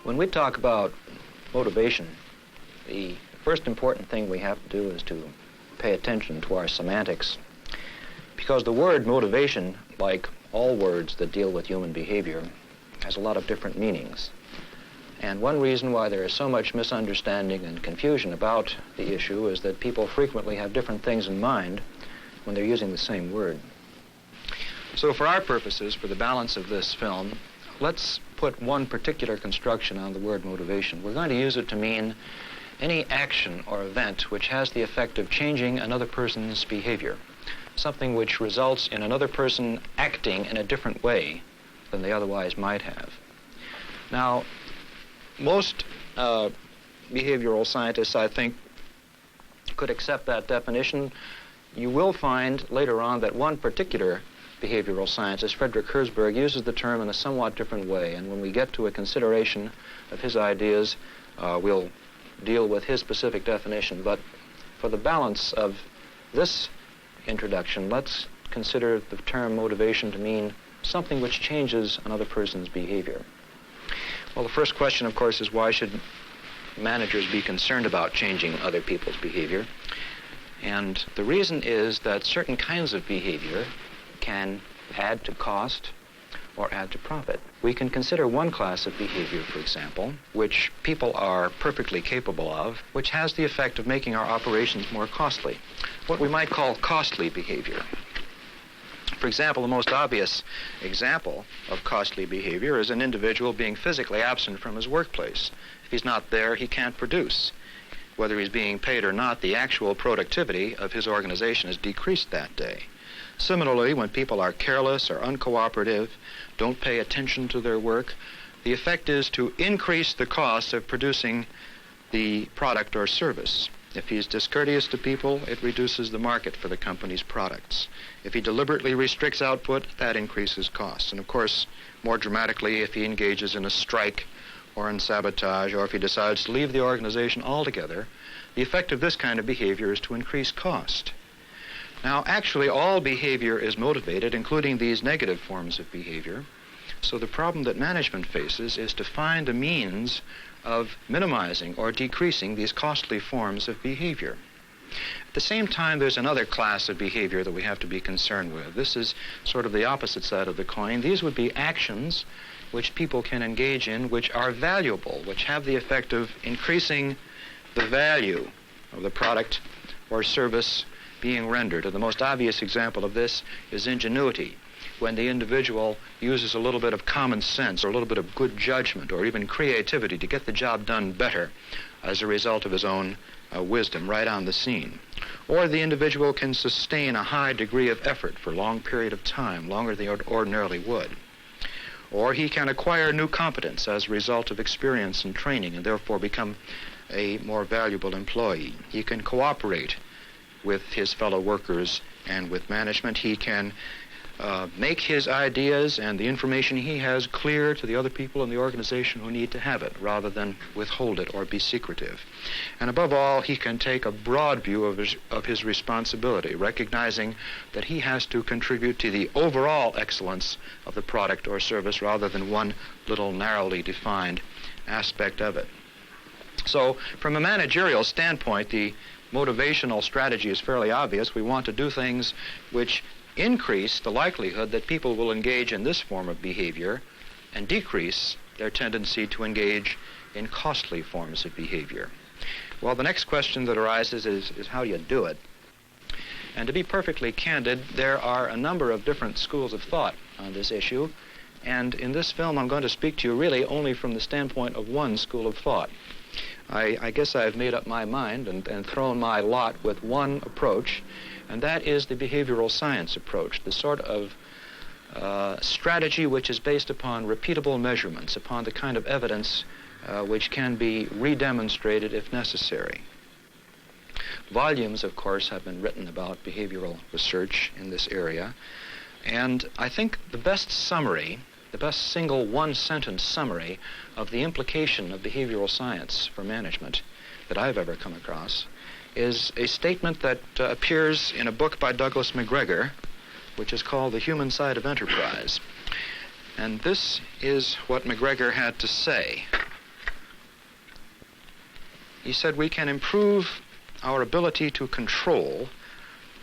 When we talk about motivation, the first important thing we have to do is to pay attention to our semantics, because the word motivation, like all words that deal with human behavior, has a lot of different meanings. And one reason why there is so much misunderstanding and confusion about the issue is that people frequently have different things in mind when they're using the same word. So for our purposes, for the balance of this film, let's put one particular construction on the word motivation. We're going to use it to mean any action or event which has the effect of changing another person's behavior, something which results in another person acting in a different way than they otherwise might have. Now, most behavioral scientists, I think, could accept that definition. You will find later on that one particular behavioral scientist, Frederick Herzberg, uses the term in a somewhat different way, and when we get to a consideration of his ideas, we'll deal with his specific definition. But for the balance of this introduction, let's consider the term motivation to mean something which changes another person's behavior. Well, the first question, of course, is why should managers be concerned about changing other people's behavior? And the reason is that certain kinds of behavior can add to cost or add to profit. We can consider one class of behavior, for example, which people are perfectly capable of, which has the effect of making our operations more costly, what we might call costly behavior. For example, the most obvious example of costly behavior is an individual being physically absent from his workplace. If he's not there, he can't produce. Whether he's being paid or not, the actual productivity of his organization is decreased that day. Similarly, when people are careless or uncooperative, don't pay attention to their work, the effect is to increase the cost of producing the product or service. If he's discourteous to people, it reduces the market for the company's products. If he deliberately restricts output, that increases costs. And of course, more dramatically, if he engages in a strike or in sabotage, or if he decides to leave the organization altogether, the effect of this kind of behavior is to increase cost. Now, actually, all behavior is motivated, including these negative forms of behavior. So the problem that management faces is to find a means of minimizing or decreasing these costly forms of behavior. At the same time, there's another class of behavior that we have to be concerned with. This is sort of the opposite side of the coin. These would be actions which people can engage in which are valuable, which have the effect of increasing the value of the product or service being rendered. And the most obvious example of this is ingenuity, when the individual uses a little bit of common sense or a little bit of good judgment or even creativity to get the job done better as a result of his own wisdom right on the scene. Or the individual can sustain a high degree of effort for a long period of time, longer than he ordinarily would. Or he can acquire new competence as a result of experience and training and therefore become a more valuable employee. He can cooperate with his fellow workers and with management. He can make his ideas and the information he has clear to the other people in the organization who need to have it, rather than withhold it or be secretive. And above all, he can take a broad view of his responsibility, recognizing that he has to contribute to the overall excellence of the product or service rather than one little narrowly defined aspect of it. So from a managerial standpoint, the motivational strategy is fairly obvious. We want to do things which increase the likelihood that people will engage in this form of behavior and decrease their tendency to engage in costly forms of behavior. Well, the next question that arises is how do you do it? And to be perfectly candid, there are a number of different schools of thought on this issue, and in this film I'm going to speak to you really only from the standpoint of one school of thought. I guess I've made up my mind and thrown my lot with one approach, and that is the behavioral science approach, the sort of strategy which is based upon repeatable measurements, upon the kind of evidence which can be redemonstrated if necessary. Volumes, of course, have been written about behavioral research in this area, and I think the best summary, the best single one-sentence summary of the implication of behavioral science for management that I've ever come across is a statement that appears in a book by Douglas McGregor, which is called The Human Side of Enterprise. And this is what McGregor had to say. He said we can improve our ability to control,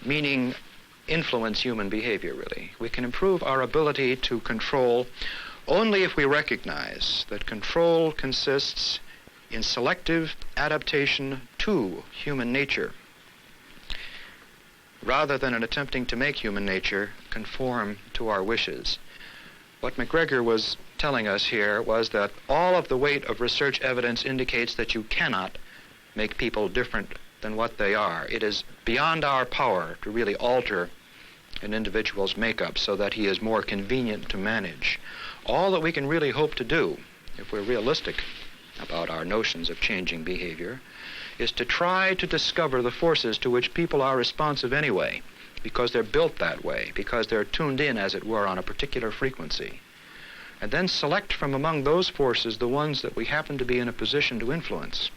meaning influence human behavior, really. We can improve our ability to control only if we recognize that control consists in selective adaptation to human nature, rather than in attempting to make human nature conform to our wishes. What McGregor was telling us here was that all of the weight of research evidence indicates that you cannot make people different than what they are. It is beyond our power to really alter an individual's makeup so that he is more convenient to manage. All that we can really hope to do, if we're realistic about our notions of changing behavior, is to try to discover the forces to which people are responsive anyway, because they're built that way, because they're tuned in, as it were, on a particular frequency. And then select from among those forces the ones that we happen to be in a position to influence,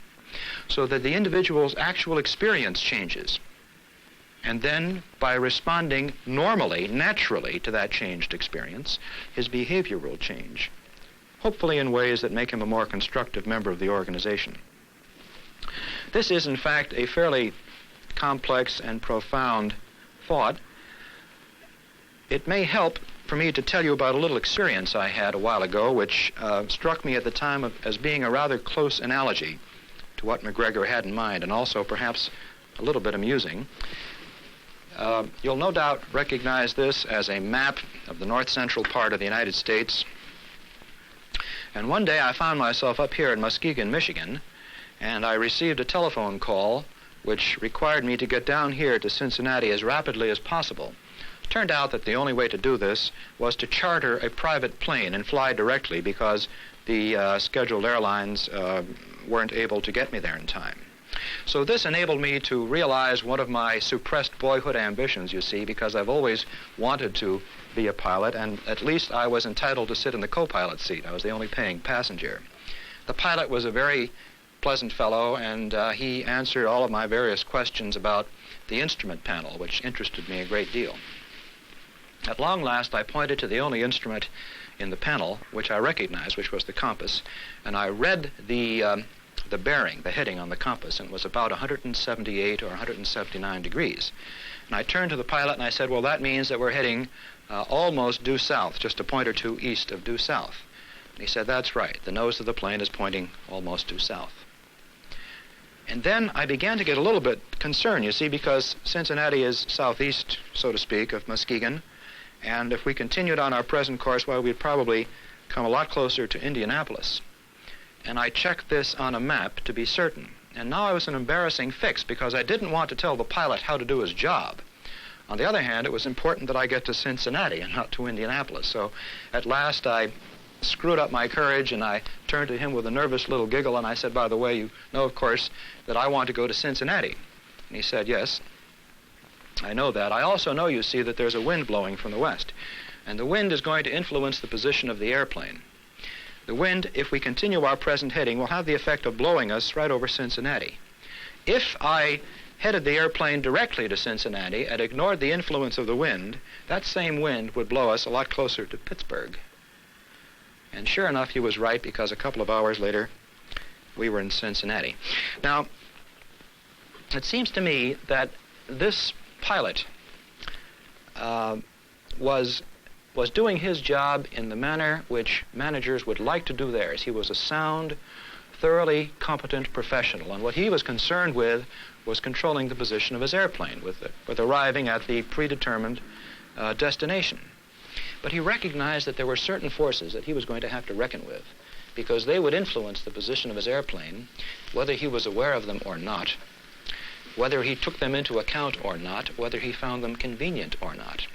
so that the individual's actual experience changes. And then, by responding normally, naturally to that changed experience, his behavior will change, hopefully in ways that make him a more constructive member of the organization. This is, in fact, a fairly complex and profound thought. It may help for me to tell you about a little experience I had a while ago, which struck me at the time as being a rather close analogy to what McGregor had in mind, and also perhaps a little bit amusing. You'll no doubt recognize this as a map of the north-central part of the United States. And one day I found myself up here in Muskegon, Michigan, and I received a telephone call which required me to get down here to Cincinnati as rapidly as possible. It turned out that the only way to do this was to charter a private plane and fly directly, because the scheduled airlines weren't able to get me there in time. So this enabled me to realize one of my suppressed boyhood ambitions, you see, because I've always wanted to be a pilot, and at least I was entitled to sit in the co-pilot seat. I was the only paying passenger. The pilot was a very pleasant fellow, and he answered all of my various questions about the instrument panel, which interested me a great deal. At long last, I pointed to the only instrument in the panel which I recognized, which was the compass, and I read the bearing, the heading on the compass, and it was about 178 or 179 degrees. And I turned to the pilot and I said, well, that means that we're heading almost due south, just a point or two east of due south. And he said, that's right. The nose of the plane is pointing almost due south. And then I began to get a little bit concerned, you see, because Cincinnati is southeast, so to speak, of Muskegon. And if we continued on our present course, well, we'd probably come a lot closer to Indianapolis. And I checked this on a map to be certain. And now I was in an embarrassing fix, because I didn't want to tell the pilot how to do his job. On the other hand, it was important that I get to Cincinnati and not to Indianapolis. So at last I screwed up my courage, and I turned to him with a nervous little giggle, and I said, by the way, you know, of course, that I want to go to Cincinnati. And he said, yes, I know that. I also know, you see, that there's a wind blowing from the west, and the wind is going to influence the position of the airplane. The wind, if we continue our present heading, will have the effect of blowing us right over Cincinnati. If I headed the airplane directly to Cincinnati and ignored the influence of the wind, that same wind would blow us a lot closer to Pittsburgh. And sure enough, he was right, because a couple of hours later, we were in Cincinnati. Now, it seems to me that this pilot was doing his job in the manner which managers would like to do theirs. He was a sound, thoroughly competent professional, and what he was concerned with was controlling the position of his airplane, with arriving at the predetermined destination. But he recognized that there were certain forces that he was going to have to reckon with, because they would influence the position of his airplane, whether he was aware of them or not, whether he took them into account or not, whether he found them convenient or not.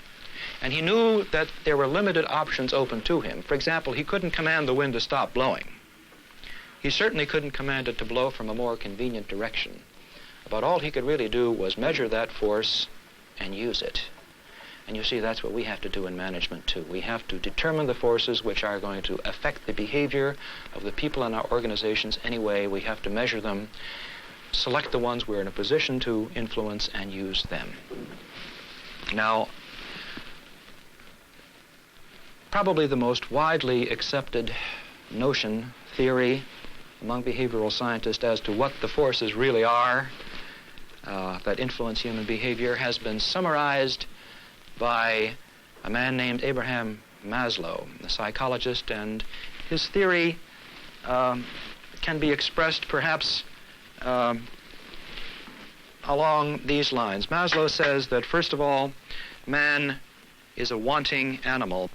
And he knew that there were limited options open to him. For example, he couldn't command the wind to stop blowing. He certainly couldn't command it to blow from a more convenient direction. But all he could really do was measure that force and use it. And you see, that's what we have to do in management, too. We have to determine the forces which are going to affect the behavior of the people in our organizations anyway. We have to measure them, select the ones we're in a position to influence, and use them. Now, probably the most widely accepted notion, theory, among behavioral scientists as to what the forces really are that influence human behavior has been summarized by a man named Abraham Maslow, a psychologist, and his theory can be expressed perhaps along these lines. Maslow says that, first of all, man is a wanting animal.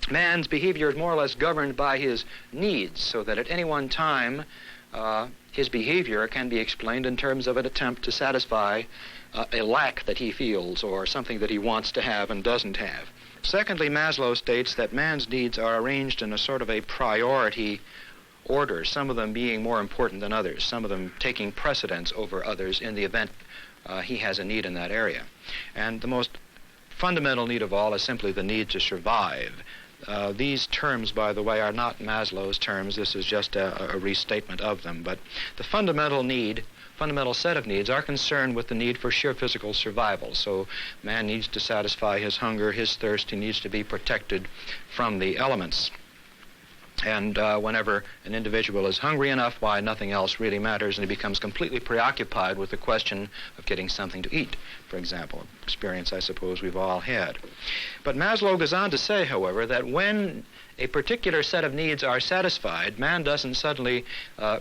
Man's behavior is more or less governed by his needs, so that at any one time his behavior can be explained in terms of an attempt to satisfy a lack that he feels or something that he wants to have and doesn't have. Secondly, Maslow states that man's needs are arranged in a sort of a priority order, some of them being more important than others, some of them taking precedence over others in the event he has a need in that area. And the most fundamental need of all is simply the need to survive. These terms, by the way, are not Maslow's terms. This is just a restatement of them. But the fundamental set of needs are concerned with the need for sheer physical survival. So man needs to satisfy his hunger, his thirst. He needs to be protected from the elements. And whenever an individual is hungry enough, why, nothing else really matters, and he becomes completely preoccupied with the question of getting something to eat, for example, experience I suppose we've all had. But Maslow goes on to say, however, that when a particular set of needs are satisfied, man doesn't suddenly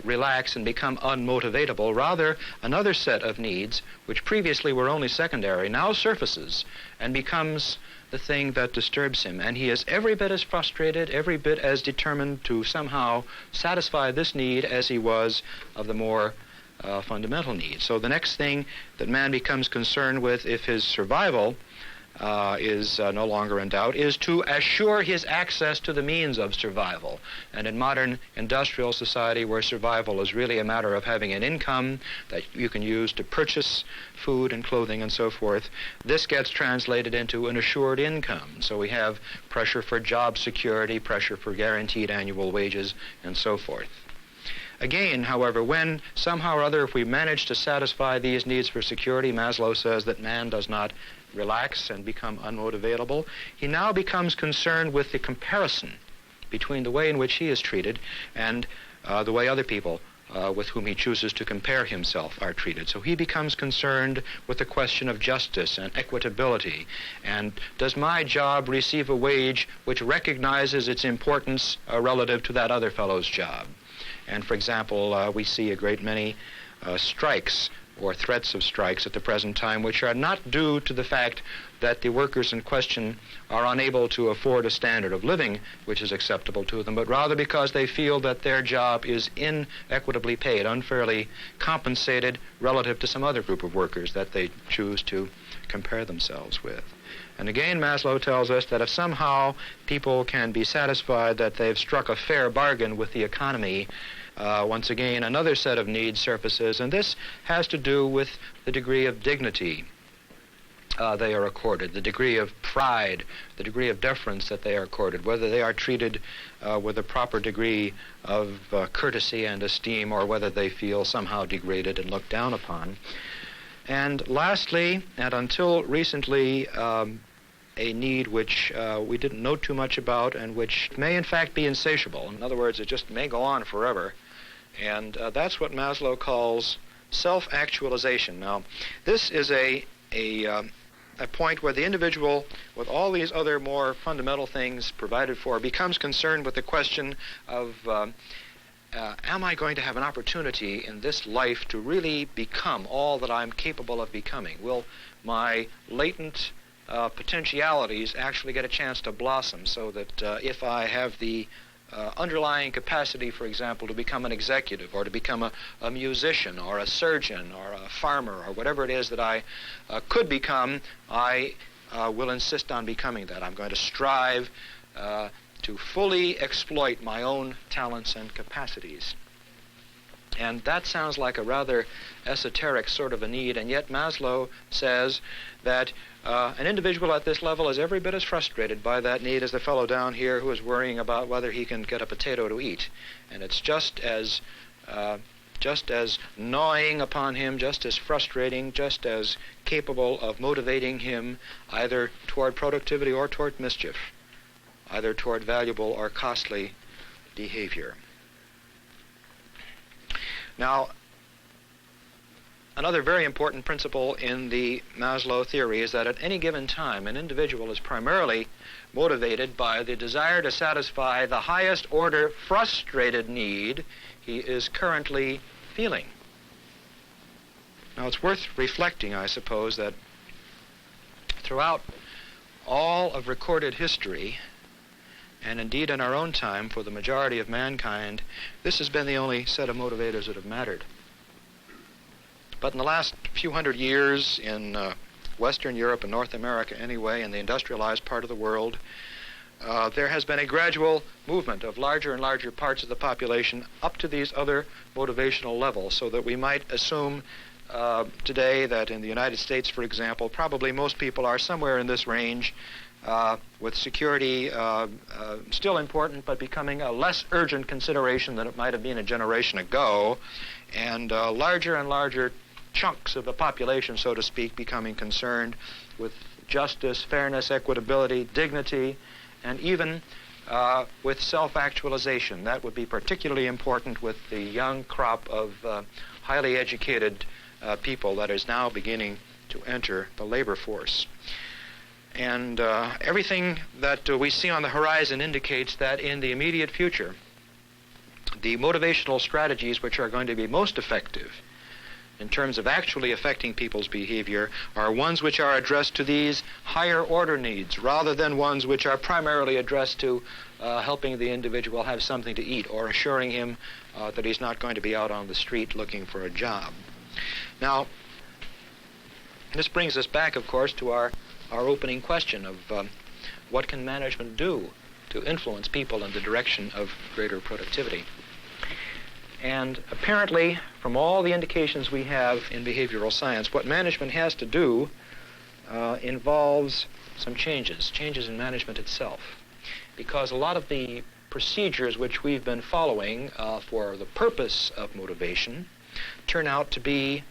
relax and become unmotivatable. Rather, another set of needs, which previously were only secondary, now surfaces and becomes the thing that disturbs him, and he is every bit as frustrated, every bit as determined to somehow satisfy this need as he was of the more fundamental needs. So the next thing that man becomes concerned with, if his survival is no longer in doubt, is to assure his access to the means of survival. And in modern industrial society, where survival is really a matter of having an income that you can use to purchase food and clothing and so forth, this gets translated into an assured income. So we have pressure for job security, pressure for guaranteed annual wages, and so forth. Again, however, when somehow or other, if we manage to satisfy these needs for security, Maslow says that man does not relax and become unmotivatable. He now becomes concerned with the comparison between the way in which he is treated and the way other people with whom he chooses to compare himself are treated. So he becomes concerned with the question of justice and equitability. And does my job receive a wage which recognizes its importance relative to that other fellow's job? And for example, we see a great many strikes or threats of strikes at the present time, which are not due to the fact that the workers in question are unable to afford a standard of living which is acceptable to them, but rather because they feel that their job is inequitably paid, unfairly compensated relative to some other group of workers that they choose to compare themselves with. And again, Maslow tells us that if somehow people can be satisfied that they've struck a fair bargain with the economy, once again, another set of needs surfaces, and this has to do with the degree of dignity they are accorded, the degree of pride, the degree of deference that they are accorded, whether they are treated with a proper degree of courtesy and esteem, or whether they feel somehow degraded and looked down upon. And lastly, and until recently, a need which we didn't know too much about and which may in fact be insatiable. In other words, it just may go on forever. And that's what Maslow calls self-actualization. Now, this is a point where the individual, with all these other more fundamental things provided for, becomes concerned with the question of am I going to have an opportunity in this life to really become all that I'm capable of becoming? Will my latent potentialities actually get a chance to blossom, so that if I have the underlying capacity, for example, to become an executive or to become a musician or a surgeon or a farmer or whatever it is that I could become, I will insist on becoming that. I'm going to strive to fully exploit my own talents and capacities. And that sounds like a rather esoteric sort of a need, and yet Maslow says that an individual at this level is every bit as frustrated by that need as the fellow down here who is worrying about whether he can get a potato to eat. And it's just as gnawing upon him, just as frustrating, just as capable of motivating him either toward productivity or toward mischief, either toward valuable or costly behavior. Now, another very important principle in the Maslow theory is that at any given time, an individual is primarily motivated by the desire to satisfy the highest order frustrated need he is currently feeling. Now, it's worth reflecting, I suppose, that throughout all of recorded history, and indeed in our own time for the majority of mankind, this has been the only set of motivators that have mattered. But in the last few hundred years in Western Europe and North America anyway, in the industrialized part of the world, there has been a gradual movement of larger and larger parts of the population up to these other motivational levels, so that we might assume today that in the United States, for example, probably most people are somewhere in this range, with security still important but becoming a less urgent consideration than it might have been a generation ago, and larger and larger chunks of the population, so to speak, becoming concerned with justice, fairness, equitability, dignity, and even with self-actualization. That would be particularly important with the young crop of highly educated people that is now beginning to enter the labor force. And everything that we see on the horizon indicates that in the immediate future, the motivational strategies which are going to be most effective in terms of actually affecting people's behavior are ones which are addressed to these higher order needs, rather than ones which are primarily addressed to helping the individual have something to eat or assuring him that he's not going to be out on the street looking for a job. Now, this brings us back, of course, to our opening question of what can management do to influence people in the direction of greater productivity. And apparently, from all the indications we have in behavioral science, what management has to do involves some changes in management itself. Because a lot of the procedures which we've been following for the purpose of motivation turn out to be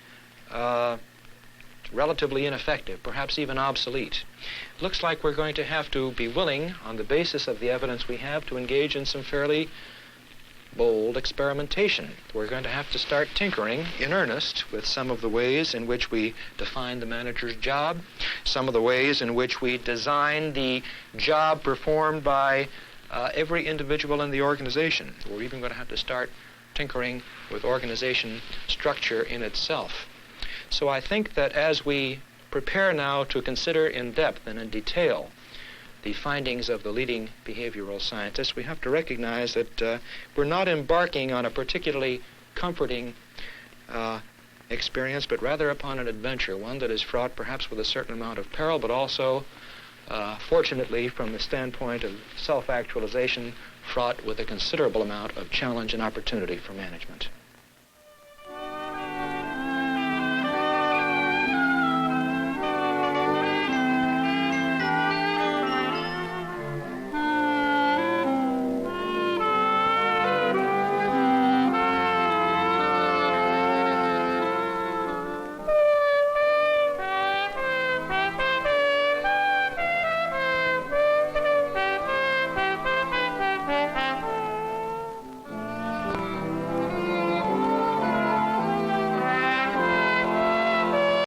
relatively ineffective, perhaps even obsolete. It looks like we're going to have to be willing, on the basis of the evidence we have, to engage in some fairly bold experimentation. We're going to have to start tinkering in earnest with some of the ways in which we define the manager's job, some of the ways in which we design the job performed by every individual in the organization. We're even going to have to start tinkering with organization structure in itself. So I think that as we prepare now to consider in depth and in detail the findings of the leading behavioral scientists, we have to recognize that we're not embarking on a particularly comforting experience, but rather upon an adventure, one that is fraught perhaps with a certain amount of peril, but also, fortunately, from the standpoint of self-actualization, fraught with a considerable amount of challenge and opportunity for management.